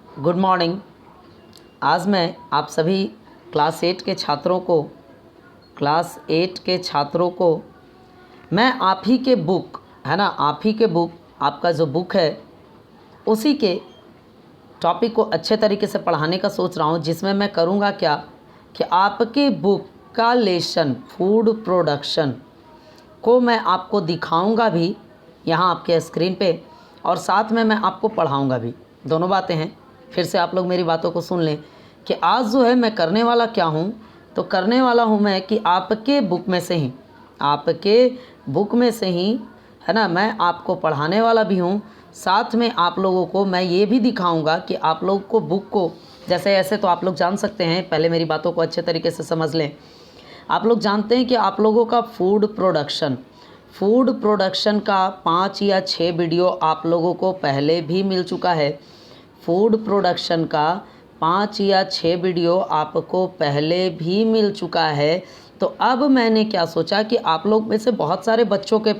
Good morning. आज मैं आप सभी क्लास 8 के छात्रों को मैं आप ही के बुक है ना, आप ही के बुक आपका जो बुक है उसी के टॉपिक को अच्छे तरीके से पढ़ाने का सोच रहा हूँ, जिसमें मैं करूँगा क्या कि आपके बुक का लेसन फूड प्रोडक्शन को मैं आपको दिखाऊंगा भी यहाँ आपके स्क्रीन पे, और साथ में मैं आपको पढ़ाऊंगा भी। दोनों बातें हैं। फिर से आप लोग मेरी बातों को सुन लें कि आज जो है मैं करने वाला क्या हूँ। तो करने वाला हूँ मैं कि आपके बुक में से ही है ना, मैं आपको पढ़ाने वाला भी हूँ। साथ में आप लोगों को मैं ये भी दिखाऊंगा कि आप लोग को बुक को जैसे ऐसे तो आप लोग जान सकते हैं। पहले मेरी बातों को अच्छे तरीके से समझ लें। आप लोग जानते हैं कि आप लोगों का फूड प्रोडक्शन का 5 या 6 वीडियो आप लोगों को पहले भी मिल चुका है। फूड प्रोडक्शन का 5 या 6 वीडियो आपको पहले भी मिल चुका है। तो अब मैंने क्या सोचा कि आप लोगों में से बहुत सारे बच्चों के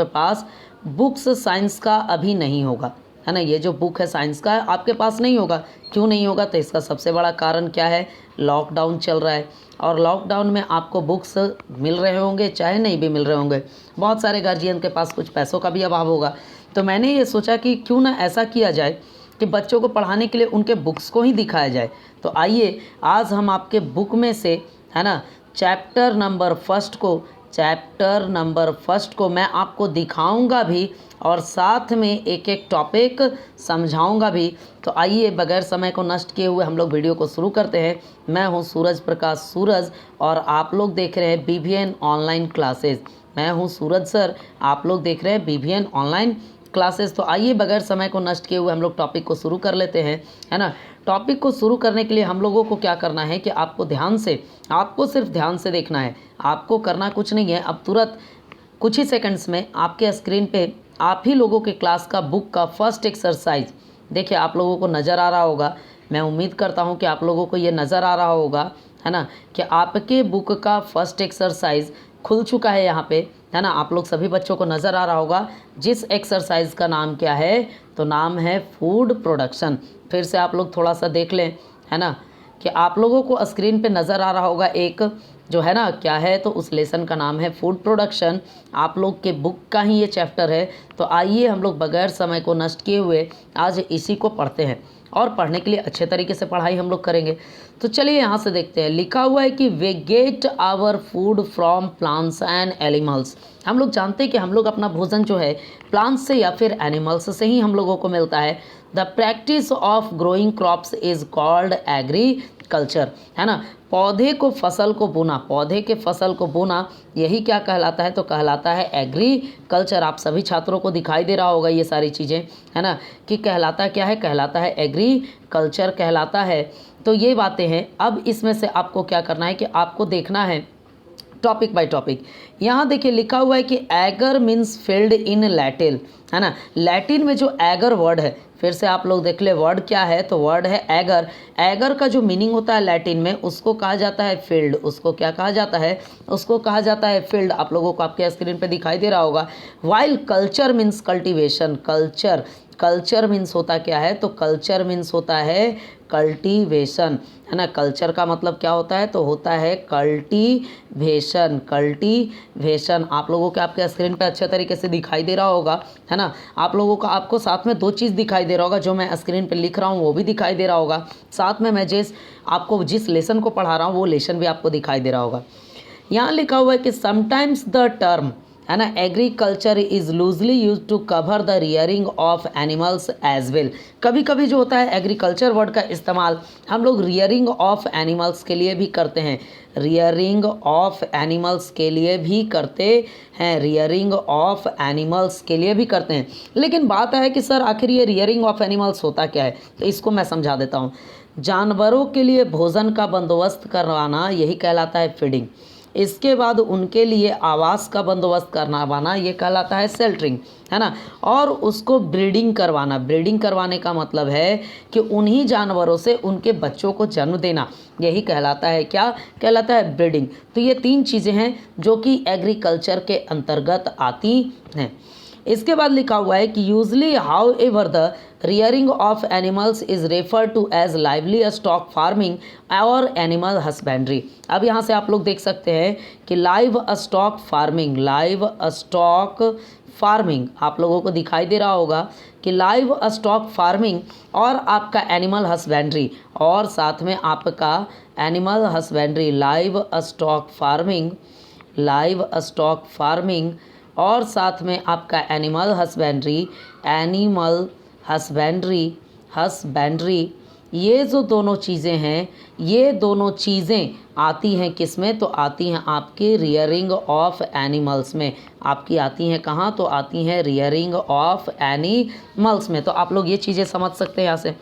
पास बुक्स साइंस का अभी नहीं होगा, है ना। ये जो बुक है साइंस का आपके पास नहीं होगा। क्यों नहीं होगा? तो इसका सबसे बड़ा कारण क्या है? लॉकडाउन चल रहा है, और लॉकडाउन में आपको बुक्स मिल रहे होंगे चाहे नहीं भी मिल रहे होंगे। बहुत सारे गार्जियन के पास कुछ पैसों का भी अभाव होगा। तो मैंने ये सोचा कि क्यों ना ऐसा किया जाए कि बच्चों को पढ़ाने के लिए उनके बुक्स को ही दिखाया जाए। तो आइए आज हम आपके बुक में से है ना चैप्टर नंबर फर्स्ट को मैं आपको दिखाऊंगा भी, और साथ में एक एक टॉपिक समझाऊंगा भी। तो आइए बगैर समय को नष्ट किए हुए हम लोग वीडियो को शुरू करते हैं। मैं हूं सूरज प्रकाश और आप लोग देख रहे हैं BVN ऑनलाइन क्लासेस। मैं हूं सूरज सर, आप लोग देख रहे हैं BVN ऑनलाइन क्लासेस। तो आइए बगैर समय को नष्ट किए हुए हम लोग टॉपिक को शुरू कर लेते हैं, है ना। टॉपिक को शुरू करने के लिए हम लोगों को क्या करना है कि आपको सिर्फ ध्यान से देखना है। आपको करना कुछ नहीं है। अब तुरंत कुछ ही सेकंड्स में आपके स्क्रीन पे आप ही लोगों के क्लास का बुक का फर्स्ट एक्सरसाइज देखिए आप लोगों को नज़र आ रहा होगा। मैं उम्मीद करता हूँ कि आप लोगों को ये नज़र आ रहा होगा, है ना, कि आपके बुक का फर्स्ट एक्सरसाइज खुल चुका है यहाँ पे, है ना। आप लोग सभी बच्चों को नज़र आ रहा होगा जिस एक्सरसाइज का नाम क्या है, तो नाम है फूड प्रोडक्शन। फिर से आप लोग थोड़ा सा देख लें, है ना, कि आप लोगों को स्क्रीन पे नज़र आ रहा होगा एक जो है ना क्या है, तो उस लेसन का नाम है फूड प्रोडक्शन। आप लोग के बुक का ही ये चैप्टर है। तो आइए हम लोग बगैर समय को नष्ट किए हुए आज इसी को पढ़ते हैं, और पढ़ने के लिए अच्छे तरीके से पढ़ाई हम लोग करेंगे। तो चलिए यहाँ से देखते हैं। लिखा हुआ है कि we get our food from plants and animals. हम लोग जानते हैं कि हम लोग अपना भोजन जो है प्लांट्स से या फिर एनिमल्स से ही हम लोगों को मिलता है। The practice of growing crops is called agriculture, है ना। पौधे के फसल को बोना यही क्या कहलाता है? तो कहलाता है एग्रीकल्चर। आप सभी छात्रों को दिखाई दे रहा होगा ये सारी चीज़ें, है ना, कि कहलाता क्या है? कहलाता है एग्रीकल्चर कहलाता है। तो ये बातें हैं। अब इसमें से आपको क्या करना है कि आपको देखना है टॉपिक बाय टॉपिक। यहाँ देखिए लिखा हुआ है कि ager means field in Latin, है ना। लैटिन में जो एगर वर्ड है, फिर से आप लोग देख ले वर्ड क्या है, तो वर्ड है एगर। एगर का जो मीनिंग होता है लैटिन में, उसको कहा जाता है फील्ड। उसको क्या कहा जाता है? उसको कहा जाता है फील्ड। आप लोगों को आपके स्क्रीन पे दिखाई दे रहा होगा। While culture means cultivation. Culture means होता क्या है? तो कल्चर मीन्स होता है कल्टीवेशन, है ना। कल्चर का मतलब क्या होता है? तो होता है कल्टीवेशन। आप लोगों के आपके स्क्रीन पे अच्छे तरीके से दिखाई दे रहा होगा, है ना। आप लोगों को आपको साथ में 2 चीज़ दिखाई दे रहा होगा। जो मैं स्क्रीन पे लिख रहा हूँ वो भी दिखाई दे रहा होगा, साथ में मैं आपको जिस लेसन को पढ़ा रहा हूँ वो लेसन भी आपको दिखाई दे रहा होगा। यहाँ लिखा हुआ है कि समटाइम्स द टर्म, है ना, agriculture is loosely use to cover the rearing of animals as well. कभी कभी जो होता है एग्रीकल्चर वर्ड का इस्तेमाल हम लोग रियरिंग ऑफ एनिमल्स के लिए भी करते हैं। रियरिंग ऑफ एनिमल्स के लिए भी करते हैं। लेकिन बात है कि सर आखिर ये रियरिंग ऑफ एनिमल्स होता क्या है? तो इसको मैं समझा देता हूँ। जानवरों के लिए भोजन का बंदोबस्त करवाना यही कहलाता है फीडिंग। इसके बाद उनके लिए आवास का बंदोबस्त करवाना ये कहलाता है शेल्टरिंग, है ना। और उसको ब्रीडिंग करवाने का मतलब है कि उन्हीं जानवरों से उनके बच्चों को जन्म देना, यही कहलाता है क्या? कहलाता है ब्रीडिंग। तो ये 3 चीज़ें हैं जो कि एग्रीकल्चर के अंतर्गत आती हैं। इसके बाद लिखा हुआ है कि usually how ever the rearing of animals is referred to as livestock farming और एनिमल हस्बेंड्री। अब यहाँ से आप लोग देख सकते हैं कि लाइव स्टॉक फार्मिंग आप लोगों को दिखाई दे रहा होगा कि लाइव स्टॉक फार्मिंग और आपका एनिमल हस्बेंड्री और साथ में आपका animal husbandry live stock farming और साथ में आपका एनिमल हस्बेंड्री ये जो दोनों चीज़ें हैं, ये दोनों चीज़ें आती हैं किस में? तो आती हैं आपकी रियरिंग ऑफ एनिमल्स में। आपकी आती हैं कहाँ? तो आती हैं रियरिंग ऑफ एनिमल्स में। तो आप लोग ये चीज़ें समझ सकते हैं। यहाँ से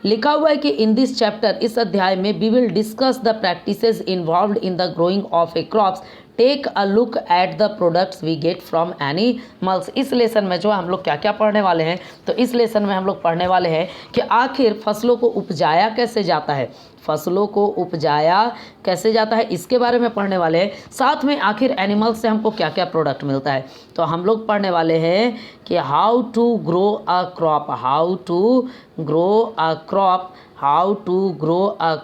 लिखा हुआ है कि इन दिस चैप्टर, इस अध्याय में we will discuss the practices involved in the growing of a crops, take a look at the products we get from animals. इस लेसन में जो हम लोग क्या क्या पढ़ने वाले हैं, तो इस लेसन में हम लोग पढ़ने वाले हैं कि आखिर फसलों को उपजाया कैसे जाता है, इसके बारे में पढ़ने वाले हैं। साथ में आखिर एनिमल्स से हमको क्या क्या प्रोडक्ट मिलता है, तो हम लोग पढ़ने वाले हैं कि how to grow a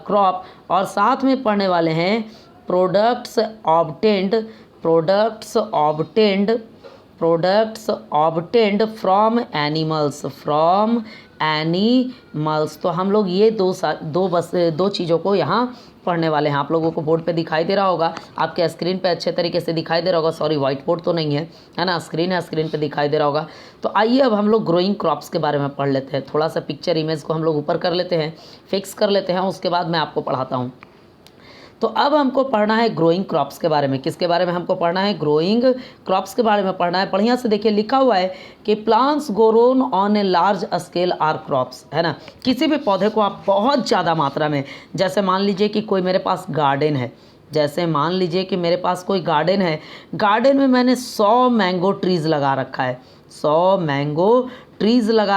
crop, और साथ में पढ़ने वाले हैं प्रोडक्ट्स ऑब्टेंड फ्रॉम एनिमल्स। तो हम लोग ये दो चीज़ों को यहाँ पढ़ने वाले हैं। आप लोगों को बोर्ड पे दिखाई दे रहा होगा, आपके स्क्रीन पे अच्छे तरीके से दिखाई दे रहा होगा। सॉरी, व्हाइट बोर्ड तो नहीं है ना, स्क्रीन पे दिखाई दे रहा होगा। तो आइए अब हम लोग ग्रोइंग क्रॉप्स के बारे में पढ़ लेते हैं। थोड़ा सा पिक्चर इमेज को हम लोग ऊपर कर लेते हैं, फिक्स कर लेते हैं, उसके बाद मैं आपको पढ़ाता हूँ। तो अब हमको पढ़ना है ग्रोइंग क्रॉप्स के बारे में। किसके बारे में हमको पढ़ना है? ग्रोइंग क्रॉप्स के बारे में पढ़ना है। बढ़िया से देखिए, लिखा हुआ है कि plants grown on a large scale are crops, है ना। किसी भी पौधे को आप बहुत ज़्यादा मात्रा में, जैसे मान लीजिए कि कोई मेरे पास गार्डन है, गार्डन में मैंने 100 मैंगो ट्रीज़ लगा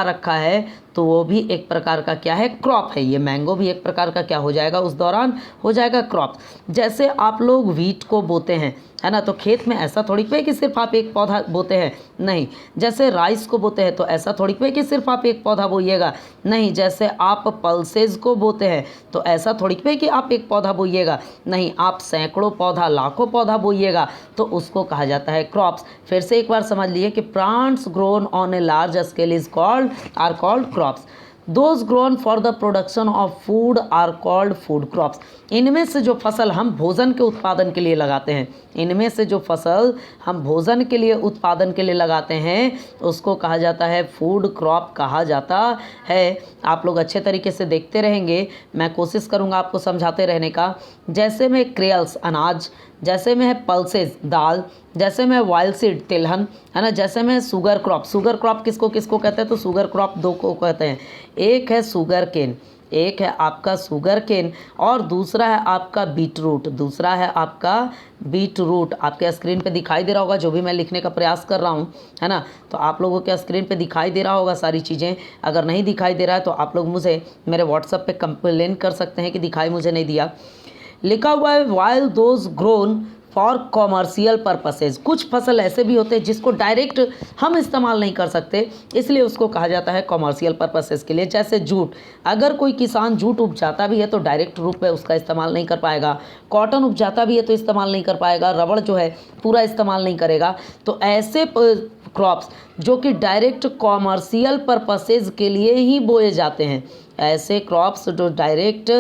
रखा है, तो वो भी एक प्रकार का क्या है? क्रॉप है। ये मैंगो भी एक प्रकार का क्या हो जाएगा? उस दौरान हो जाएगा क्रॉप। जैसे आप लोग वीट को बोते हैं, है ना, तो खेत में ऐसा थोड़ी पे कि सिर्फ आप एक पौधा बोते हैं, नहीं। जैसे राइस को बोते हैं तो ऐसा थोड़ी पे कि सिर्फ आप एक पौधा बोइएगा, नहीं। जैसे आप पल्सेस को बोते हैं तो ऐसा थोड़ी पे कि आप एक पौधा बोइएगा, नहीं। आप सैकड़ों पौधा, लाखों पौधा बोइएगा तो उसको कहा जाता है क्रॉप्स। फिर से एक बार समझ लिए कि plants grown on a large scale are called crops. Those grown for the production of food are called food crops। इनमें से जो फसल हम भोजन के उत्पादन के लिए लगाते हैं, उसको कहा जाता है फूड क्रॉप कहा जाता है। आप लोग अच्छे तरीके से देखते रहेंगे, मैं कोशिश करूँगा आपको समझाते रहने का। जैसे में क्रेल्स अनाज, जैसे में है पल्सेस दाल, जैसे में वाइल्ड सीड तिलहन, है ना। जैसे में शुगर क्रॉप किसको कहते हैं? तो शुगर क्रॉप दो को कहते हैं। एक है शुगर केन और दूसरा है आपका बीटरूट। आपके स्क्रीन पे दिखाई दे रहा होगा, जो भी मैं लिखने का प्रयास कर रहा हूँ, है ना। तो आप लोगों के स्क्रीन पे दिखाई दे रहा होगा सारी चीज़ें। अगर नहीं दिखाई दे रहा है तो आप लोग मुझे मेरे व्हाट्सएप पे कंप्लेन कर सकते हैं कि दिखाई मुझे नहीं दिया। लिखा हुआ है while those grown for commercial purposes. कुछ फसल ऐसे भी होते हैं जिसको डायरेक्ट हम इस्तेमाल नहीं कर सकते, इसलिए उसको कहा जाता है कॉमर्शियल पर्पसेज के लिए। जैसे जूट, अगर कोई किसान जूट उपजाता भी है तो डायरेक्ट रूप में उसका इस्तेमाल नहीं कर पाएगा। कॉटन उपजाता भी है तो इस्तेमाल नहीं कर पाएगा। रबड़ जो है पूरा इस्तेमाल नहीं करेगा। तो ऐसे क्रॉप्स जो कि डायरेक्ट कॉमर्शियल पर्पसेज के लिए ही बोए जाते हैं, ऐसे क्रॉप्स जो डायरेक्ट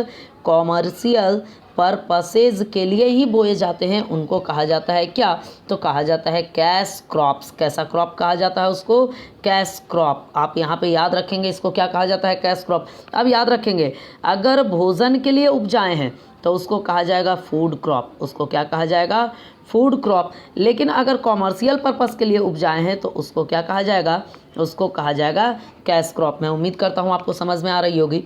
कॉमर्शियल पर्पसेज के लिए ही बोए जाते हैं, उनको कहा जाता है क्या? तो कहा जाता है कैश क्रॉप्स। कैसा क्रॉप कहा जाता है उसको? Cash crop. आप यहाँ पे याद रखेंगे इसको क्या कहा जाता है? Cash crop. अब याद रखेंगे, अगर भोजन के लिए उपजाए हैं तो उसको कहा जाएगा फूड क्रॉप। उसको क्या कहा जाएगा? Food crop. लेकिन अगर कॉमर्शियल पर्पस के लिए उपजाए हैं तो उसको क्या कहा जाएगा? उसको कहा जाएगा कैश क्रॉप। मैं उम्मीद करता हूँ आपको समझ में आ रही होगी।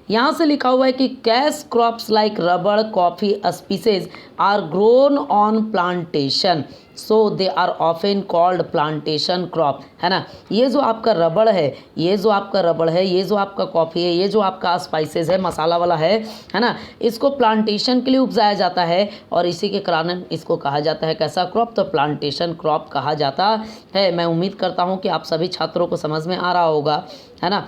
यहाँ से लिखा हुआ है कि cash crops like rubber, coffee species are grown on plantation. So they are often called plantation crop, है ना। ये जो आपका रबड़ है, ये जो आपका रबड़ है, ये जो आपका कॉफ़ी है, ये जो आपका स्पाइसेस है, मसाला वाला है ना, इसको प्लांटेशन के लिए उपजाया जाता है और इसी के कारण इसको कहा जाता है कैसा क्रॉप, तो प्लांटेशन क्रॉप कहा जाता है। मैं उम्मीद करता हूँ कि आप सभी छात्रों को समझ में आ रहा होगा, है ना।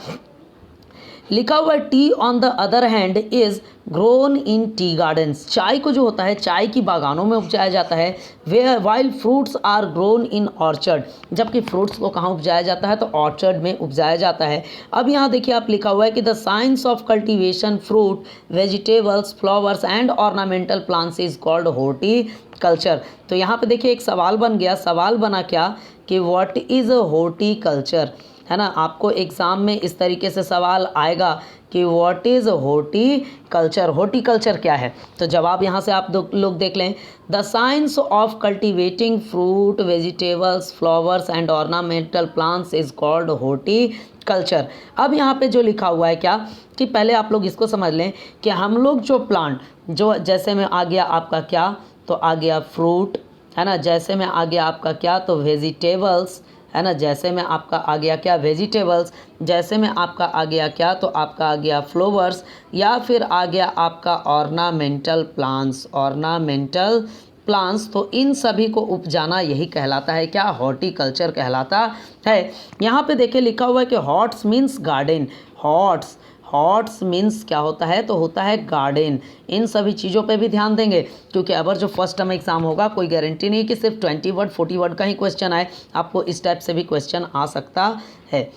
लिखा हुआ T on the other hand is grown in tea gardens. चाय को जो होता है चाय की बागानों में उपजाया जाता है। वे while fruits are grown in orchard, जबकि फ्रूट्स को कहाँ उपजाया जाता है, तो ऑर्चर्ड में उपजाया जाता है। अब यहाँ देखिए आप लिखा हुआ है कि the science of cultivation fruit vegetables flowers and ornamental plants is called horticulture. तो यहाँ पे देखिए एक सवाल बन गया, सवाल बना क्या कि व्हाट इज़ हॉर्टिकल्चर, है ना। आपको एग्ज़ाम में इस तरीके से सवाल आएगा कि व्हाट इज़ हॉर्टिकल्चर, हॉर्टिकल्चर क्या है। तो जवाब यहाँ से आप लोग देख लें, the science of cultivating fruit vegetables flowers and ornamental plants is called horticulture. अब यहाँ पे जो लिखा हुआ है क्या कि पहले आप लोग इसको समझ लें कि हम लोग जो प्लांट, जो जैसे में आ गया आपका क्या, तो आ गया फ्रूट, है ना, जैसे में आ गया आपका क्या, तो वेजिटेबल्स, है ना, जैसे में आपका आ गया क्या, वेजिटेबल्स, जैसे में आपका आ गया क्या, तो आपका आ गया फ्लावर्स, या फिर आ गया आपका ऑर्नामेंटल प्लांट्स, ऑर्नामेंटल प्लांट्स। तो इन सभी को उपजाना यही कहलाता है क्या, हॉर्टिकल्चर कहलाता है। यहाँ पे देखिए लिखा हुआ है कि hots means garden, hots, hots means क्या होता है, तो होता है गार्डन। इन सभी चीज़ों पे भी ध्यान देंगे, क्योंकि अगर जो फर्स्ट टर्म एग्जाम होगा कोई गारंटी नहीं कि सिर्फ 20 वर्ड 40 वर्ड का ही क्वेश्चन आए, आपको इस टाइप से भी क्वेश्चन आ सकता है।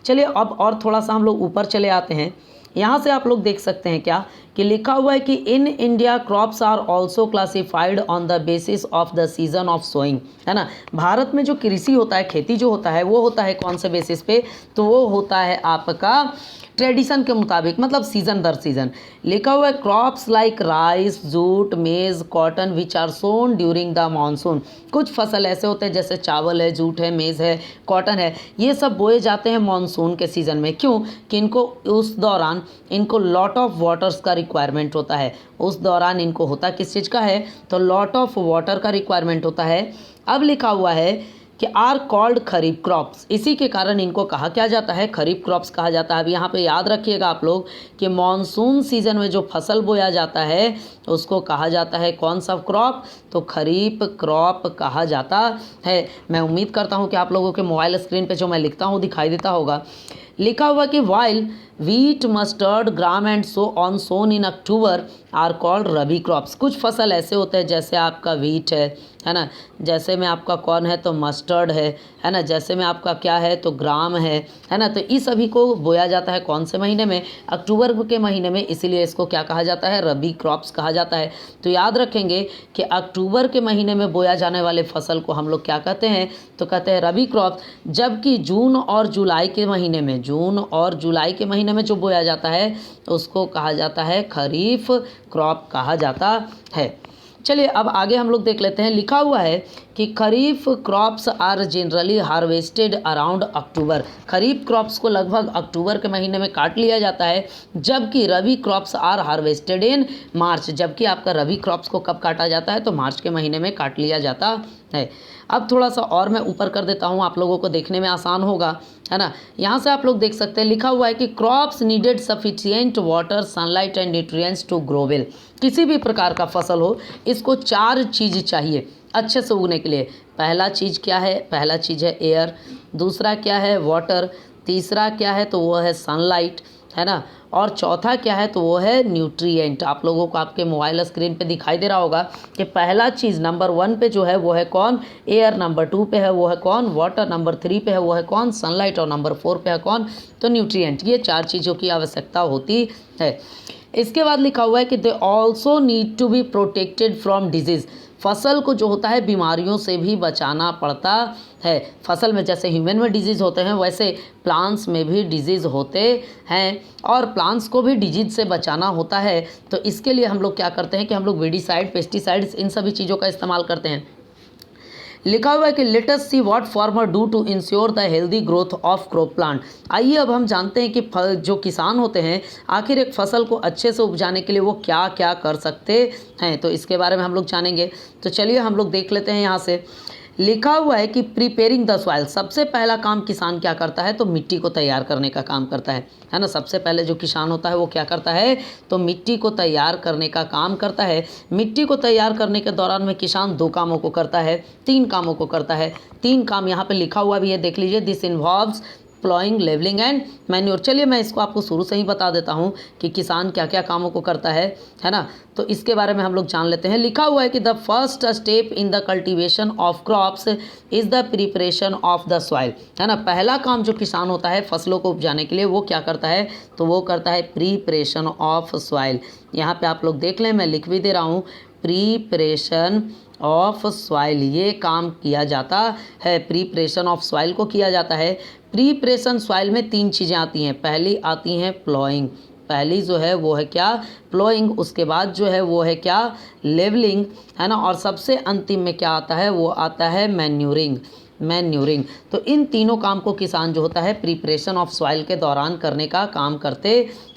चलिए अब और थोड़ा सा हम लोग ऊपर चले आते हैं। यहाँ से आप लोग देख सकते हैं क्या कि लिखा हुआ है कि in India crops are also classified on the basis of the season of sowing, है ना। भारत में जो कृषि होता है, खेती जो होता है, वो होता है कौन से बेसिस पे, तो वो होता है आपका ट्रेडिशन के मुताबिक, मतलब सीज़न दर सीज़न। लिखा हुआ है crops like rice jute maize cotton which are sown during the monsoon. कुछ फसल ऐसे होते हैं जैसे चावल है, जूट है, मेज़ है, कॉटन है, ये सब बोए जाते हैं मानसून के सीज़न में। क्यों कि इनको उस दौरान इनको लॉट ऑफ वाटर्स का रिक्वायरमेंट होता है। उस दौरान इनको होता किस चीज़ का है, तो लॉट ऑफ वाटर का रिक्वायरमेंट होता है। अब लिखा हुआ है कि आर कॉल्ड खरीफ क्रॉप्स, इसी के कारण इनको कहा क्या जाता है, खरीफ क्रॉप्स कहा जाता है। अब यहाँ पे याद रखिएगा आप लोग कि मॉनसून सीजन में जो फसल बोया जाता है उसको कहा जाता है कौन सा क्रॉप, तो खरीफ क्रॉप कहा जाता है। मैं उम्मीद करता हूँ कि आप लोगों के मोबाइल स्क्रीन पे जो मैं लिखता हूँ दिखाई देता होगा। लिखा हुआ कि while wheat mustard gram and so on sown in October are called rabi crops. कुछ फसल ऐसे होते हैं जैसे आपका वीट है ना, जैसे में आपका कौन है, तो मस्टर्ड है ना, जैसे में आपका क्या है, तो ग्राम है ना। तो इस सभी को बोया जाता है कौन से महीने में, अक्टूबर के महीने में, इसीलिए इसको क्या कहा जाता है, रबी क्रॉप्स कहा जाता है। तो याद रखेंगे कि अक्टूबर के महीने में बोया जाने वाले फसल को हम लोग क्या कहते हैं, तो कहते हैं रबी क्रॉप। जबकि जून और जुलाई के महीने में, जून और जुलाई के महीने में जो बोया जाता है उसको कहा जाता है खरीफ क्रॉप कहा जाता है। चलिए अब आगे हम लोग देख लेते हैं। लिखा हुआ है कि kharif crops are generally harvested around October. Kharif crops को लगभग अक्टूबर के महीने में काट लिया जाता है, जबकि रबी क्रॉप्स आर हार्वेस्टेड इन मार्च। जबकि आपका रबी क्रॉप्स को कब काटा जाता है, तो मार्च के महीने में काट लिया जाता है। अब थोड़ा सा और मैं ऊपर कर देता हूँ, आप लोगों को देखने में आसान होगा, है ना। यहाँ से आप लोग देख सकते हैं लिखा हुआ है कि crops needed sufficient water sunlight and nutrients to grow well. किसी भी प्रकार का फसल हो, इसको 4 चीज़ चाहिए अच्छे से उगने के लिए। पहला चीज़ क्या है, पहला चीज़ है एयर, दूसरा क्या है वाटर, तीसरा क्या है, तो वो है सनलाइट, है ना, और चौथा क्या है, तो वो है न्यूट्रिएंट। आप लोगों को आपके मोबाइल स्क्रीन पे दिखाई दे रहा होगा कि पहला चीज़ नंबर 1 पे जो है वो है कौन, एयर, नंबर 2 पे है वो है कौन, वाटर, नंबर 3 पे है वो है कौन, सनलाइट, और नंबर 4 पे है कौन, तो न्यूट्रिएंट। ये 4 चीज़ों की आवश्यकता होती है। इसके बाद लिखा हुआ है कि they also need to be protected from disease. फसल को जो होता है बीमारियों से भी बचाना पड़ता है। फसल में जैसे ह्यूमन में डिजीज़ होते हैं, वैसे प्लांट्स में भी डिजीज़ होते हैं, और प्लांट्स को भी डिजीज़ से बचाना होता है। तो इसके लिए हम लोग क्या करते हैं कि हम लोग वीडिसाइड, पेस्टिसाइड्स, इन सभी चीज़ों का इस्तेमाल करते हैं। लिखा हुआ है कि let us see what farmer do to ensure the healthy growth of crop plant. आइए अब हम जानते हैं कि जो किसान होते हैं आखिर एक फसल को अच्छे से उपजाने के लिए वो क्या क्या कर सकते हैं। तो इसके बारे में हम लोग जानेंगे। तो चलिए हम लोग देख लेते हैं यहाँ से। लिखा हुआ है कि प्रिपेयरिंग द सॉइल, सबसे पहला काम किसान क्या करता है, तो मिट्टी को तैयार करने का काम करता है ना। सबसे पहले जो किसान होता है वो क्या करता है, तो मिट्टी को तैयार करने का काम करता है। मिट्टी को तैयार करने के दौरान में किसान 2 कामों को करता है, 3 कामों को करता है। 3 काम यहाँ पे लिखा हुआ भी है, देख लीजिए। This involves ploughing, levelling and manure. चलिए मैं इसको आपको शुरू से ही बता देता हूँ कि किसान क्या क्या कामों को करता है ना। तो इसके बारे में हम लोग जान लेते हैं। लिखा हुआ है कि the first step in the cultivation of crops is the preparation of the soil, है ना। पहला काम जो किसान होता है फसलों को उपजाने के लिए वो क्या करता है, तो वो करता है प्रिपरेशन ऑफ सॉइल। यहाँ पे आप लोग देख लें, मैं लिख भी दे रहा हूँ, प्रिपरेशन ऑफ सॉइल, ये काम किया जाता है। प्रिपरेशन ऑफ सॉइल को किया जाता है। प्रिपरेशन सॉइल में 3 चीज़ें आती हैं। पहली आती हैं प्लॉइंग, पहली जो है वो है क्या, प्लॉइंग। उसके बाद जो है वो है क्या, लेवलिंग, है ना। और सबसे अंतिम में क्या आता है, वो आता है मैन्यूरिंग। तो इन तीनों काम को किसान जो होता है प्रिपरेशन ऑफ सॉइल के दौरान करने का काम करते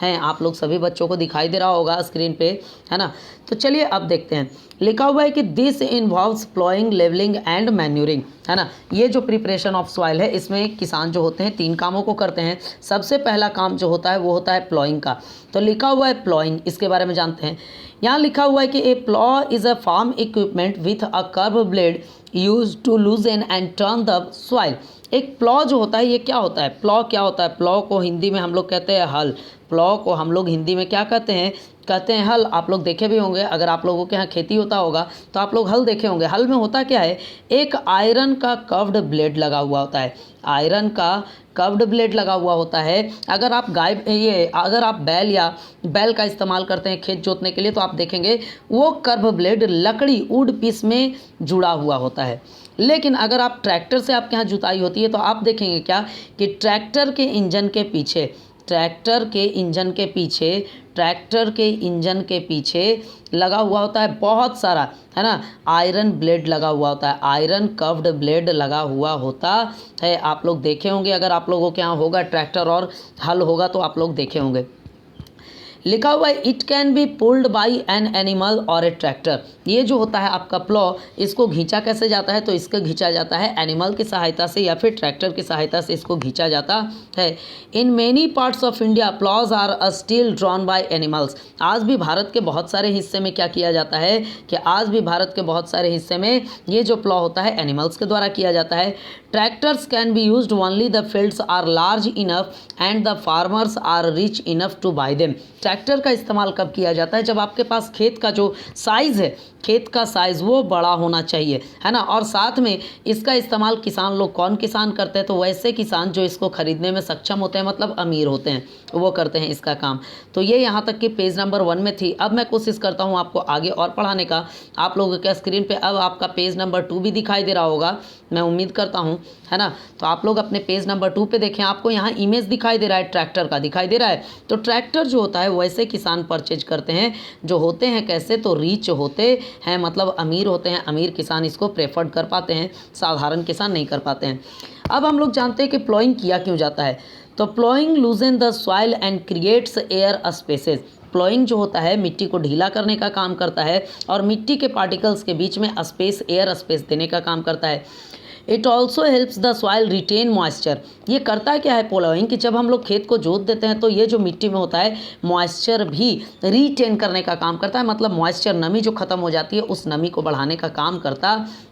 हैं। आप लोग सभी बच्चों को दिखाई दे रहा होगा स्क्रीन पे, है ना। तो चलिए अब देखते हैं। लिखा हुआ है कि this involves ploughing, levelling and manuring, है ना। ये जो प्रिपरेशन ऑफ सॉइल है इसमें किसान जो होते हैं 3 कामों को करते हैं। सबसे पहला काम जो होता है वो होता है प्लॉइंग का। तो लिखा हुआ है प्लॉइंग, इसके बारे में जानते हैं। यहाँ लिखा हुआ है कि a plough is a farm equipment with a curve blade use to loosen and turn the soil. एक प्लॉ जो होता है ये क्या होता है, प्लॉ क्या होता है, प्लॉ को हिंदी में हम लोग कहते हैं हल। प्लॉ को हम लोग हिंदी में क्या कहते हैं हल। आप लोग देखे भी होंगे, अगर आप लोगों के यहाँ खेती होता होगा तो आप लोग हल देखे होंगे। हल में होता क्या है, एक आयरन का कर्व्ड ब्लेड लगा हुआ होता है, आयरन का कर्व्ड ब्लेड लगा हुआ होता है। अगर आप अगर आप बैल का इस्तेमाल करते हैं खेत जोतने के लिए तो आप देखेंगे वो कर्व ब्लेड लकड़ी वुड पीस में जुड़ा हुआ होता है। लेकिन अगर आप ट्रैक्टर से आपके यहाँ जुताई होती है तो आप देखेंगे क्या कि ट्रैक्टर के इंजन के पीछे लगा हुआ होता है बहुत सारा, है ना, आयरन ब्लेड लगा हुआ होता है, आयरन कर्व्ड ब्लेड लगा हुआ होता है। आप लोग देखे होंगे, अगर आप लोगों के यहाँ होगा ट्रैक्टर और हल होगा तो आप लोग देखे होंगे। लिखा हुआ है it can be pulled by an animal और ए ट्रैक्टर। ये जो होता है आपका प्लॉ, इसको घींचा कैसे जाता है, तो इसको घींचा जाता है एनिमल की सहायता से या फिर ट्रैक्टर की सहायता से इसको घींचा जाता है। In many parts of India ploughs are still drawn by animals. आज भी भारत के बहुत सारे हिस्से में क्या किया जाता है कि आज भी भारत के बहुत सारे हिस्से में ये जो प्लॉ होता है एनिमल्स के द्वारा किया जाता है। Tractors can be used only the fields are large enough and the farmers are rich enough to buy them. Tractor का इस्तेमाल कब किया जाता है, जब आपके पास खेत का जो साइज़ है, खेत का साइज़ वो बड़ा होना चाहिए, है ना। और साथ में इसका इस्तेमाल किसान लोग, कौन किसान करते हैं, तो वैसे किसान जो इसको खरीदने में सक्षम होते हैं, मतलब अमीर होते हैं, वो करते हैं इसका काम। तो ये यहाँ तक कि पेज नंबर 1 में थी। अब मैं कोशिश करता हूँ आपको आगे और पढ़ाने का। आप लोगों के स्क्रीन पे अब आपका पेज नंबर 2 भी दिखाई दे रहा होगा, मैं उम्मीद करता हूँ, है ना। तो आप लोग अपने पेज नंबर 2 पे देखें, आपको यहाँ इमेज दिखाई दे रहा है, ट्रैक्टर का दिखाई दे रहा है। तो ट्रैक्टर जो होता है वैसे किसान परचेज करते हैं, जो होते हैं कैसे, तो रीच होते हैं, मतलब अमीर होते हैं। अमीर किसान इसको प्रेफर्ड कर पाते हैं, साधारण किसान नहीं कर पाते हैं। अब हम लोग जानते हैं कि प्लॉइंग किया क्यों जाता है। तो ploughing लूजन the soil and creates air spaces. Ploughing जो होता है मिट्टी को ढीला करने का काम करता है और मिट्टी के पार्टिकल्स के बीच में एयर स्पेस देने का काम करता है। It also helps the soil retain moisture. ये करता क्या है प्लॉइंग, कि जब हम लोग खेत को जोत देते हैं तो ये जो मिट्टी में होता है मॉइस्चर भी रिटेन करने का काम करता है, मतलब मॉइस्चर, नमी जो खत्म हो जाती है उस नमी को बढ़ाने का काम करता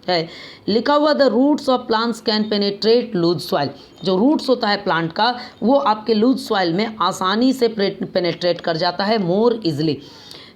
है। लिखा हुआ the roots of plants can penetrate loose soil. जो रूट्स होता है प्लांट का वो आपके लूज सॉइल में आसानी से पेनेट्रेट कर जाता है, मोर इजली।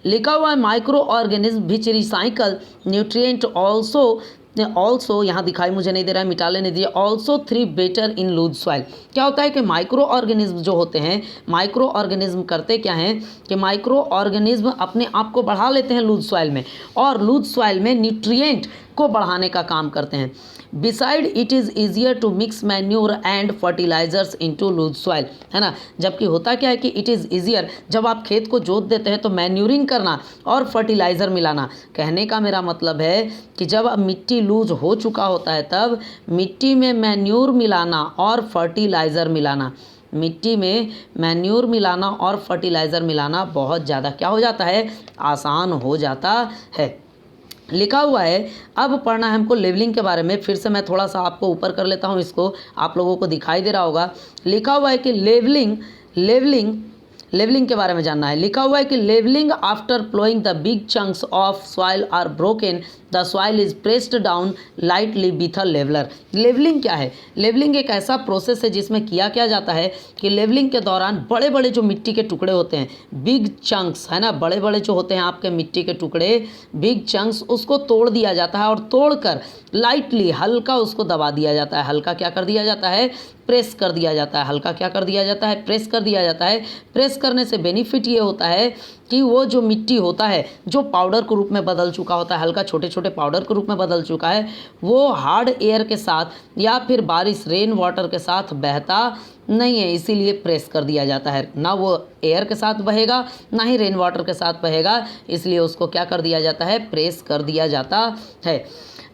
लिखा हुआ है micro organism which recycle nutrient also यहाँ दिखाई मुझे नहीं दे रहा है, मिटा लेने दीजिए। Also three better in loose soil. क्या होता है कि माइक्रो ऑर्गेनिज्म जो होते हैं, माइक्रो ऑर्गेनिज्म करते क्या हैं कि माइक्रो ऑर्गेनिज्म अपने आप को बढ़ा लेते हैं लूज सॉइल में, और लूज सॉइल में न्यूट्रिएंट को बढ़ाने का काम करते हैं। Beside it is easier to mix manure and fertilisers into loose soil, है ना। जबकि होता क्या है कि इट इज़ ईजियर, जब आप खेत को जोत देते हैं तो मैन्यूरिंग करना और फर्टिलाइज़र मिलाना। कहने का मेरा मतलब है कि जब अब मिट्टी लूज हो चुका होता है तब मिट्टी में मैन्यूर मिलाना और फर्टिलाइज़र मिलाना, मिट्टी में मैन्यूर मिलाना और फर्टिलाइज़र मिलाना बहुत ज़्यादा क्या हो जाता है, आसान हो जाता है। लिखा हुआ है। अब पढ़ना है हमको लेवलिंग के बारे में। फिर से मैं थोड़ा सा आपको ऊपर कर लेता हूँ, इसको आप लोगों को दिखाई दे रहा होगा। लिखा हुआ है कि लेवलिंग के बारे में जानना है। लिखा हुआ है कि levelling after ploughing the big chunks of soil are broken the soil is pressed down lightly with a leveller. Levelling क्या है? लेवलिंग एक ऐसा प्रोसेस है जिसमें किया क्या जाता है कि लेवलिंग के दौरान बड़े बड़े जो मिट्टी के टुकड़े होते हैं, बिग चंक्स है ना, बड़े बड़े जो होते हैं आपके मिट्टी के टुकड़े, बिग चंक्स, उसको तोड़ दिया जाता है और तोड़कर लाइटली हल्का उसको दबा दिया जाता है। हल्का क्या कर दिया जाता है? प्रेस कर दिया जाता है। हल्का क्या कर दिया जाता है? प्रेस कर दिया जाता है। प्रेस करने से बेनिफिट ये होता है कि वो जो मिट्टी होता है जो पाउडर के रूप में बदल चुका होता है, हल्का छोटे छोटे पाउडर के रूप में बदल चुका है, वो हार्ड एयर के साथ या फिर बारिश रेन वाटर के साथ बहता नहीं है, इसीलिए प्रेस कर दिया जाता है। ना वो एयर के साथ बहेगा ना ही रेन वाटर के साथ बहेगा, इसलिए उसको क्या कर दिया जाता है? प्रेस कर दिया जाता है।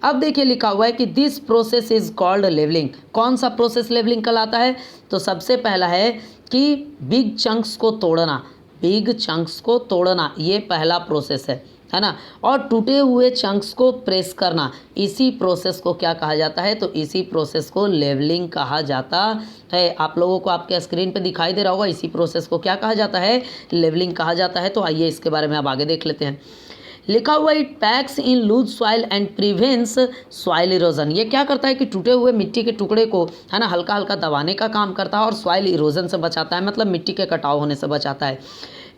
अब देखिए लिखा हुआ है कि this process is called levelling. कौन सा प्रोसेस लेवलिंग कहलाता है? तो सबसे पहला है कि बिग चंक्स को तोड़ना। बिग चंक्स को तोड़ना ये पहला प्रोसेस है ना। और टूटे हुए चंक्स को प्रेस करना, इसी प्रोसेस को क्या कहा जाता है? तो इसी प्रोसेस को लेवलिंग कहा जाता है। आप लोगों को आपके स्क्रीन पे दिखाई दे रहा होगा, इसी प्रोसेस को क्या कहा जाता है? लेवलिंग कहा जाता है। तो आइए इसके बारे में अब आगे देख लेते हैं। लिखा हुआ it packs in loose soil and prevents soil erosion. ये क्या करता है कि टूटे हुए मिट्टी के टुकड़े को है ना हल्का हल्का दबाने का काम करता है और सॉइल इरोजन से बचाता है, मतलब मिट्टी के कटाव होने से बचाता है।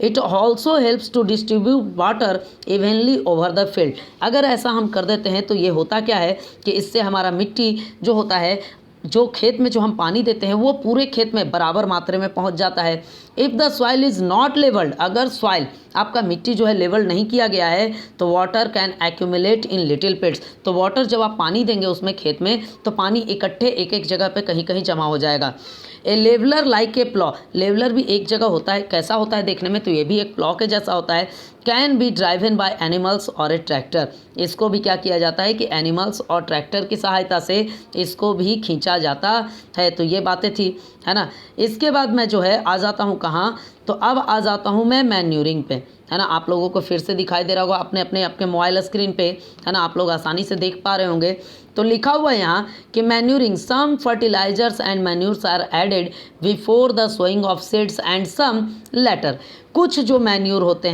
It also helps to distribute water evenly over the field. अगर ऐसा हम कर देते हैं तो ये होता क्या है कि इससे हमारा मिट्टी जो होता है, जो खेत में जो हम पानी देते हैं, वो पूरे खेत में बराबर मात्रा में पहुंच जाता है। If the soil is not levelled, अगर सॉइल आपका मिट्टी जो है लेवल नहीं किया गया है तो water can accumulate in little pits. तो वाटर जब आप पानी देंगे उसमें खेत में तो पानी इकट्ठे एक एक जगह पे कहीं कहीं जमा हो जाएगा। A leveller like a plough, leveller भी एक जगह होता है। कैसा होता है देखने में? तो ये भी एक प्लॉ के जैसा होता है। Can be driven by animals और ए ट्रैक्टर, इसको भी क्या किया जाता है कि एनिमल्स और ट्रैक्टर की सहायता से इसको भी खींचा जाता है। तो ये बातें थी, है ना। इसके बाद मैं जो है आ जाता हूँ कहाँ? तो अब आ जाता हूँ मैं मैन्यूरिंग पे, है ना। आप लोगों को फिर से दिखाई दे रहा होगा अपने अपने आपके मोबाइल स्क्रीन पे, है ना, आप लोग आसानी से देख पा रहे होंगे। तो लिखा हुआ है यहाँ कि manuring, some fertilisers and manures are added before the sowing of seeds and some later. कुछ जो मैन्यूर होते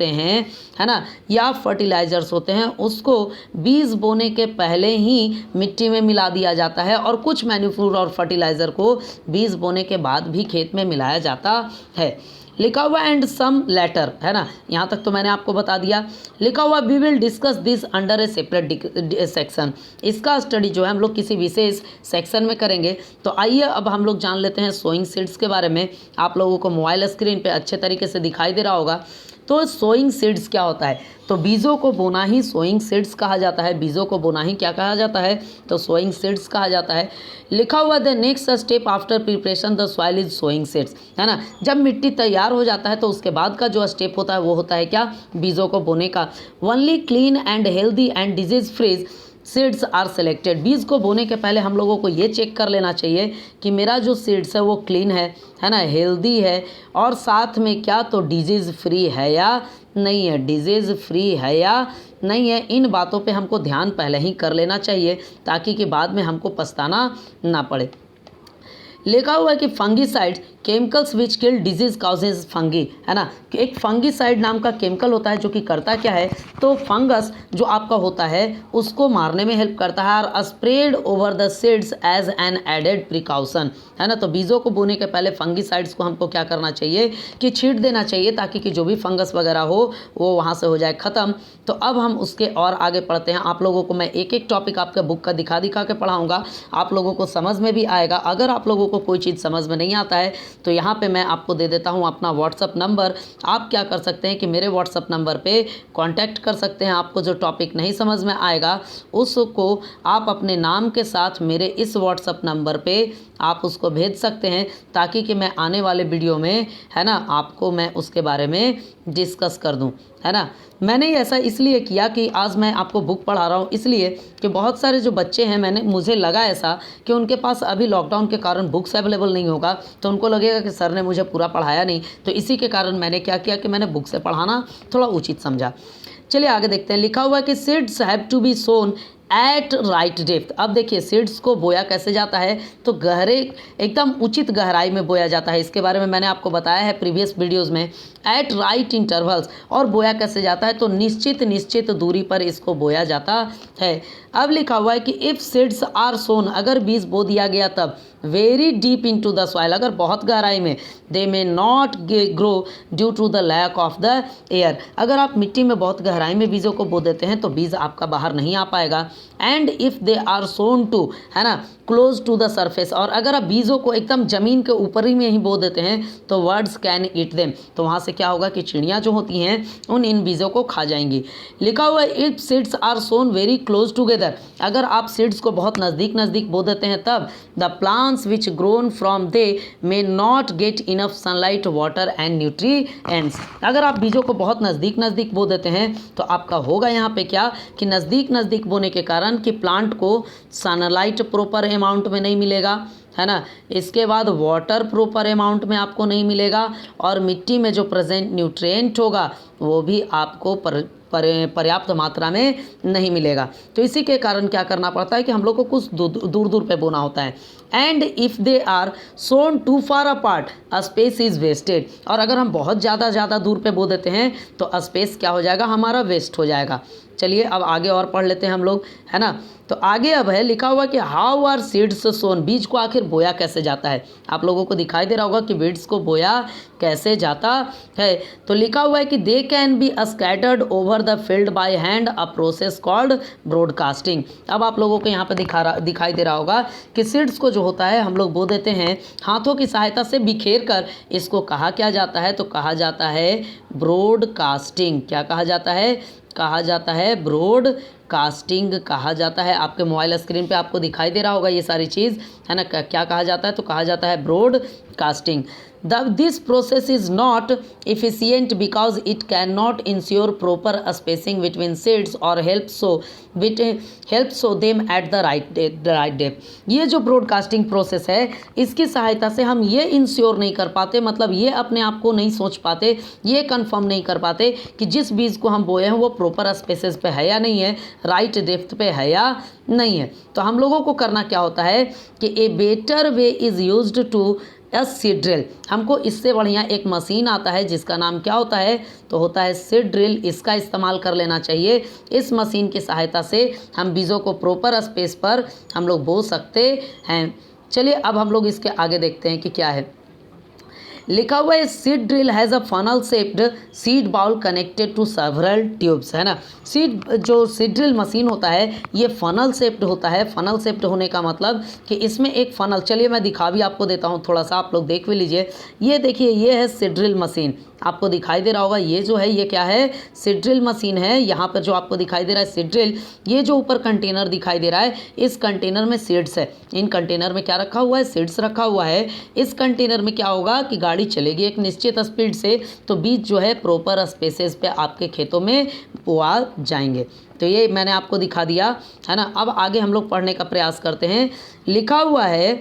हैं, है ना, या फर्टिलाइजर्स होते हैं, उसको बीज बोने के पहले ही मिट्टी में मिला दिया जाता है और कुछ मैन्यूर और फर्टिलाइज़र को बीज बोने के बाद भी खेत में मिलाया जाता है। लिखा हुआ एंड सम लेटर, है ना, यहाँ तक तो मैंने आपको बता दिया। लिखा हुआ we will discuss this under a separate section. इसका स्टडी जो है हम लोग किसी विशेष सेक्शन में करेंगे। तो आइए अब हम लोग जान लेते हैं सोइंग सीड्स के बारे में। आप लोगों को मोबाइल स्क्रीन पे अच्छे तरीके से दिखाई दे रहा होगा। तो सोइंग सीड्स क्या होता है? तो बीजों को बोना ही सोइंग सीड्स कहा जाता है। बीजों को बोना ही क्या कहा जाता है? तो सोइंग सीड्स कहा जाता है। लिखा हुआ the next step after preparation the soil is sowing seeds, है ना। जब मिट्टी तैयार हो जाता है तो उसके बाद का जो स्टेप होता है वो होता है क्या? बीजों को बोने का। Only clean and healthy and disease free seeds are selected. बीज को बोने के पहले हम लोगों को ये चेक कर लेना चाहिए कि मेरा जो सीड्स है वो क्लीन है ना, हेल्दी है, और साथ में क्या? तो डिजीज़ फ्री है या नहीं है, डिजीज़ फ्री है या नहीं है। इन बातों पे हमको ध्यान पहले ही कर लेना चाहिए ताकि कि बाद में हमको पछताना ना पड़े। लिखा हुआ है कि fungicides chemicals which kill disease causes fungi, है ना। कि एक फंगीसाइड नाम का केमिकल होता है जो कि करता क्या है? तो फंगस जो आपका होता है उसको मारने में हेल्प करता है। और spread over the seeds as an added precaution, है ना। तो बीजों को बोने के पहले फंगीसाइड्स को हमको क्या करना चाहिए कि छींट देना चाहिए ताकि कि जो भी फंगस वगैरह हो वो वहाँ से हो जाए ख़त्म। तो अब हम उसके और आगे पढ़ते हैं। आप लोगों को मैं एक एक टॉपिक आपके बुक का दिखा के पढ़ाऊँगा, आप लोगों को समझ में भी आएगा। अगर आप लोगों को कोई चीज़ समझ में नहीं आता है तो यहाँ पे मैं आपको दे देता हूँ अपना व्हाट्सअप नंबर। आप क्या कर सकते हैं कि मेरे व्हाट्सअप नंबर पे कांटेक्ट कर सकते हैं। आपको जो टॉपिक नहीं समझ में आएगा उसको आप अपने नाम के साथ मेरे इस व्हाट्सअप नंबर पे आप उसको भेज सकते हैं ताकि कि मैं आने वाले वीडियो में, है ना, आपको मैं उसके बारे में डिस्कस कर दूं, है ना। मैंने ऐसा इसलिए किया कि आज मैं आपको बुक पढ़ा रहा हूँ इसलिए कि बहुत सारे जो बच्चे हैं, मुझे लगा ऐसा कि उनके पास अभी लॉकडाउन के कारण बुक्स अवेलेबल नहीं होगा तो उनको लगेगा कि सर ने मुझे पूरा पढ़ाया नहीं। तो इसी के कारण मैंने क्या किया कि मैंने बुक से पढ़ाना थोड़ा उचित समझा। चलिए आगे देखते हैं। लिखा हुआ है कि seeds have to be sown at right depth. अब देखिए सीड्स को बोया कैसे जाता है, तो गहरे एकदम उचित गहराई में बोया जाता है। इसके बारे में मैंने आपको बताया है प्रीवियस वीडियोस में। एट राइट इंटरवल्स, और बोया कैसे जाता है, तो निश्चित दूरी पर इसको बोया जाता है। अब लिखा हुआ है कि इफ़ सीड्स आर सोन, अगर बीज बो दिया गया तब very deep into the soil, अगर बहुत गहराई में, they may not grow due to the lack of the air, अगर आप मिट्टी में बहुत गहराई में बीजों को बो देते हैं तो बीज आपका बाहर नहीं आ पाएगा। And if they are sown too, है ना, क्लोज टू द सरफेस, और अगर आप बीजों को एकदम ज़मीन के ऊपर ही में ही बो देते हैं तो वर्ड्स कैन ईट देम, तो वहाँ से क्या होगा कि चिड़ियाँ जो होती हैं उन इन बीजों को खा जाएंगी। लिखा हुआ है if seeds are sown very close together, अगर आप सीड्स को बहुत नज़दीक बो देते हैं तब the plants which grown from they may not get enough sunlight water and nutrients, अगर आप बीजों को बहुत नज़दीक बो देते हैं तो आपका होगा यहाँ पे क्या कि नज़दीक बोने के कारण कि प्लांट को सनलाइट प्रॉपर अमाउंट में नहीं मिलेगा, है ना, इसके बाद वाटर प्रॉपर अमाउंट में आपको नहीं मिलेगा, और मिट्टी में जो प्रेजेंट न्यूट्रिएंट होगा वो भी आपको पर्याप्त मात्रा में नहीं मिलेगा। तो इसी के कारण क्या करना पड़ता है कि हम लोग को कुछ दूर पे बोना होता है। And if they are sown too far apart space is wasted, और अगर हम बहुत ज़्यादा दूर पे बो देते हैं तो स्पेस क्या हो जाएगा, हमारा वेस्ट हो जाएगा। चलिए अब आगे और पढ़ लेते हैं हम लोग, है ना। तो आगे अब है लिखा हुआ कि हाउ आर सीड्स सोन, बीज को आखिर बोया कैसे जाता है। आप लोगों को दिखाई दे रहा होगा कि बीज को बोया कैसे जाता है। तो लिखा हुआ है कि they can be scattered over the field by hand, a process called broadcasting. अब आप लोगों को यहाँ पे दिखाई दे रहा होगा कि सीड्स को जो होता है हम लोग बो देते हैं हाथों की सहायता से बिखेर कर, इसको कहा क्या जाता है, तो कहा जाता है ब्रॉडकास्टिंग। क्या कहा जाता है, कहा जाता है ब्रॉडकास्टिंग कहा जाता है। आपके मोबाइल स्क्रीन पे आपको दिखाई दे रहा होगा ये सारी चीज़, है ना। क्या कहा जाता है, तो कहा जाता है broadcasting. This process is not efficient because it cannot ensure proper spacing between seeds or help so them at the right depth। ये जो ब्रॉडकास्टिंग प्रोसेस है इसकी सहायता से हम ये इंश्योर नहीं कर पाते, मतलब ये अपने आप को नहीं सोच पाते, ये कंफर्म नहीं कर पाते कि जिस बीज को हम बोए हैं वो प्रॉपर स्पेसेस पे है या नहीं है, राइट डेप्थ पे है या नहीं है। तो हम लोगों को करना क्या होता है कि a better way is used to seed drill, हमको इससे बढ़िया एक मशीन आता है जिसका नाम क्या होता है, तो होता है सीड ड्रिल। इसका इस्तेमाल कर लेना चाहिए। इस मशीन की सहायता से हम बीजों को प्रॉपर स्पेस पर हम लोग बो सकते हैं। चलिए अब हम लोग इसके आगे देखते हैं कि क्या है। लिखा हुआ है seed drill has a funnel shaped seed bowl connected to several tubes, है ना। जो सीड ड्रिल मशीन होता है ये फनल शेप्ड होता है। फनल शेप्ड होने का मतलब कि इसमें एक फनल, चलिए मैं दिखा भी आपको देता हूँ थोड़ा सा, आप लोग देख भी लीजिए। ये देखिए ये है सीड ड्रिल मशीन, आपको दिखाई दे रहा होगा। ये जो है ये क्या है, सीड ड्रिल मशीन है। यहाँ पर जो आपको दिखाई दे रहा है सीड ड्रिल, ये जो ऊपर कंटेनर दिखाई दे रहा है इस कंटेनर में सीड्स है। इन कंटेनर में क्या रखा हुआ है, सीड्स रखा हुआ है। इस कंटेनर में क्या होगा कि गाड़ी चलेगी एक निश्चित स्पीड से, तो बीज जो है प्रॉपर स्पेसेस पे आपके खेतों में बोआ जाएंगे। तो ये मैंने आपको दिखा दिया, है ना। अब आगे हम लोग पढ़ने का प्रयास करते हैं। लिखा हुआ है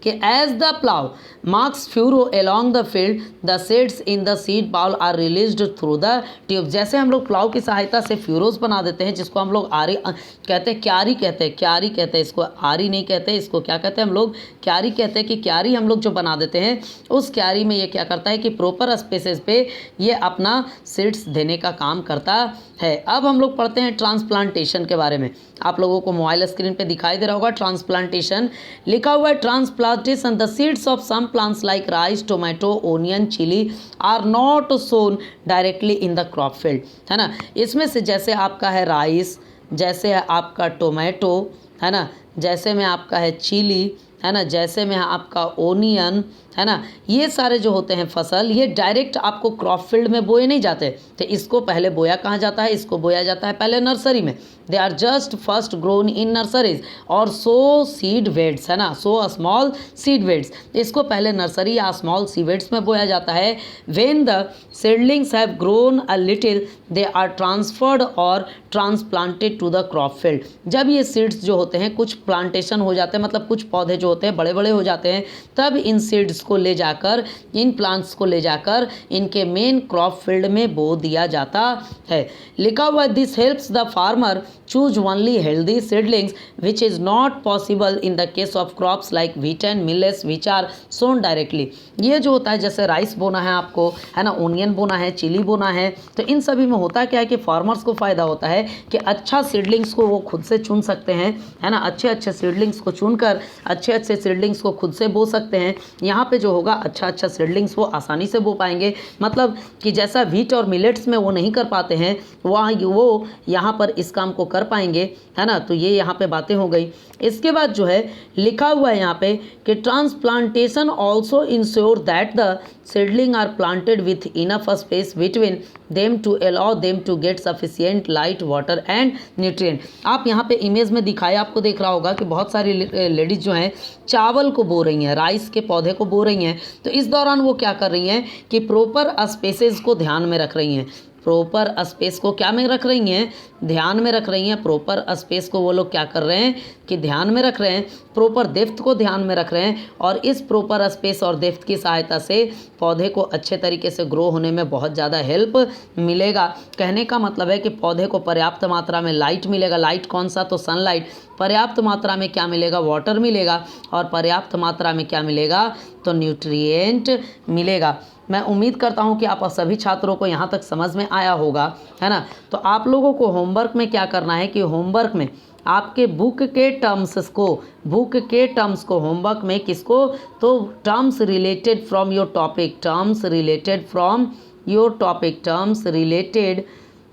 कि as the plough marks furrow along the field the seeds in the seed bowl are released through the tube. जैसे हम लोग प्लाव की सहायता से फ्यूरोज बना देते हैं, जिसको हम लोग आरी कहते हैं, क्यारी कहते हैं इसको, आरी नहीं कहते, इसको क्या कहते हैं हम लोग, क्यारी कहते हैं। कि क्यारी हम लोग जो बना देते हैं उस क्यारी में ये क्या करता है कि प्रॉपर स्पेसेस पे ये अपना सीड्स देने का काम करता है। अब हम लोग पढ़ते हैं ट्रांसप्लांटेशन के बारे में। आप लोगों को मोबाइल स्क्रीन पे दिखाई दे रहा होगा ट्रांसप्लांटेशन। लिखा हुआ है transplantation the seeds of some plants like rice, tomato, onion, chilli are not sown directly in the crop field, है ना। इसमें से जैसे आपका है राइस, जैसे है आपका टोमेटो, है ना, जैसे में आपका है चिली, है ना, जैसे में आपका ओनियन, है ना, ये सारे जो होते हैं फसल, ये डायरेक्ट आपको क्रॉप फील्ड में बोए नहीं जाते। तो इसको पहले बोया कहाँ जाता है, इसको बोया जाता है पहले नर्सरी में। They are just first grown in nurseries और सो सीड बेड्स, है ना, सो स्मॉल सीड बेड्स। इसको पहले नर्सरी या स्मॉल सीड बेड्स में बोया जाता है। When the seedlings have grown a little they are transferred और transplanted to the crop field. जब ये सीड्स जो होते हैं कुछ प्लांटेशन हो जाते हैं, मतलब कुछ पौधे जो होते हैं बड़े बड़े हो जाते हैं, तब इन सीड्स सीड्स को ले जाकर, इन प्लांट्स को ले जाकर इनके मेन क्रॉप फील्ड में बो दिया जाता है। लिखा हुआ this helps the farmer choose only healthy seedlings which is not possible in the case of crops like wheat and millets which are sown directly. ये जो होता है, जैसे राइस बोना है आपको, है ना, ओनियन बोना है, चिली बोना है, तो इन सभी में होता क्या है कि फार्मर्स को फ़ायदा होता है कि अच्छा सीडलिंग्स को वो खुद से चुन सकते हैं, है ना, अच्छे अच्छे सीडलिंग्स को चुनकर अच्छे अच्छे सीडलिंग्स को खुद से बो सकते हैं। यहाँ पे जो होगा अच्छा अच्छा सीडलिंग्स वो आसानी से बो पाएंगे, मतलब कि जैसा व्हीट और मिलेट्स में वो नहीं कर पाते हैं, वहाँ वो यहाँ पर इस काम को कर पाएंगे, है ना। तो ये यहाँ पे बातें हो गई। इसके बाद जो है लिखा हुआ है यहाँ पे कि transplantation also ensure that the seedling are planted with enough space between them to allow them to get sufficient light, water and nutrient. आप यहाँ पे इमेज में दिखाया, आपको देख रहा होगा कि बहुत सारी लेडीज़ जो हैं चावल को बो रही हैं, राइस के पौधे को बो रही हैं। तो इस दौरान वो क्या कर रही हैं कि प्रॉपर स्पेसेस को ध्यान में रख रही हैं, प्रॉपर स्पेस को क्या में रख रही हैं, ध्यान में रख रही हैं। प्रॉपर स्पेस को वो लोग क्या कर रहे हैं कि ध्यान में रख रहे हैं, प्रॉपर डेप्थ को ध्यान में रख रहे हैं, और इस प्रॉपर स्पेस और डेप्थ की सहायता से पौधे को अच्छे तरीके से ग्रो होने में बहुत ज़्यादा हेल्प मिलेगा। कहने का मतलब है कि पौधे को पर्याप्त मात्रा में लाइट मिलेगा। लाइट कौन सा? तो सनलाइट। पर्याप्त मात्रा में क्या मिलेगा? वाटर मिलेगा। और पर्याप्त मात्रा में क्या मिलेगा? तो न्यूट्रिएंट मिलेगा। मैं उम्मीद करता हूं कि आप सभी छात्रों को यहां तक समझ में आया होगा, है ना। तो आप लोगों को होमवर्क में क्या करना है कि होमवर्क में आपके बुक के टर्म्स को होमवर्क में किसको? तो terms related from your topic, terms related from your topic, terms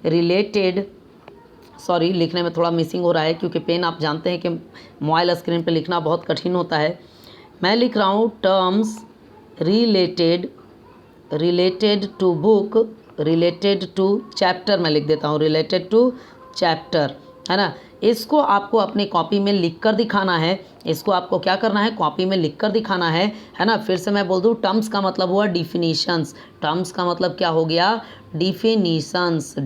related sorry, लिखने में थोड़ा मिसिंग हो रहा है क्योंकि पेन आप जानते हैं कि मोबाइल स्क्रीन पे लिखना बहुत कठिन होता है। मैं लिख रहा हूँ terms related to book, related to chapter, मैं लिख देता हूँ रिलेटेड टू चैप्टर, है ना। इसको आपको अपनी कॉपी में लिख कर दिखाना है। इसको आपको क्या करना है? कॉपी में लिख कर दिखाना है ना। फिर से मैं बोल दूँ, टर्म्स का मतलब हुआ डिफिनीशंस, टर्म्स का मतलब क्या हो गया? डिफिनीशंस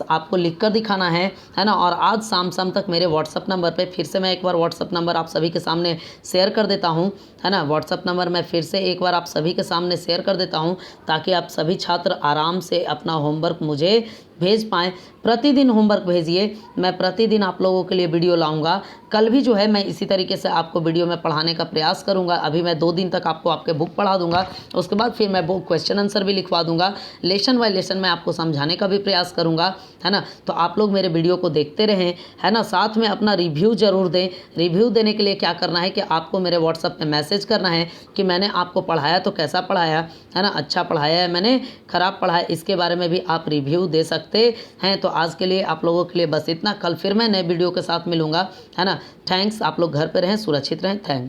आपको लिख कर दिखाना है ना। और आज शाम तक मेरे व्हाट्सअप नंबर पे, फिर से मैं एक बार व्हाट्सअप नंबर आप सभी के सामने शेयर कर देता हूँ, है ना। व्हाट्सअप नंबर मैं फिर से एक बार आप सभी के सामने शेयर कर देता हूँ ताकि आप सभी छात्र आराम से अपना होमवर्क मुझे भेज पाएँ। प्रतिदिन होमवर्क भेजिए, मैं प्रतिदिन आप लोगों के लिए वीडियो लाऊंगा। कल भी जो है मैं इसी तरीके से आपको वीडियो में पढ़ाने का प्रयास करूंगा। अभी मैं 2 दिन तक आपको आपके बुक पढ़ा दूंगा, उसके बाद फिर मैं बुक क्वेश्चन आंसर भी लिखवा दूंगा। लेसन बाय लेसन मैं आपको समझाने का भी प्रयास करूंगा, है ना। तो आप लोग मेरे वीडियो को देखते रहें, है ना। साथ में अपना रिव्यू ज़रूर दें। रिव्यू देने के लिए क्या करना है कि आपको मेरे व्हाट्सएप पे मैसेज करना है कि मैंने आपको पढ़ाया तो कैसा पढ़ाया, है ना, अच्छा पढ़ाया है मैंने, ख़राब पढ़ाया, इसके बारे में भी आप रिव्यू दे सकते हैं। तो आज के लिए आप लोगों के लिए बस इतना। कल फिर मैं नए वीडियो के साथ मिलूंगा, है ना। थैंक्स। आप लोग घर पे रहें, सुरक्षित रहें। थैंक्स।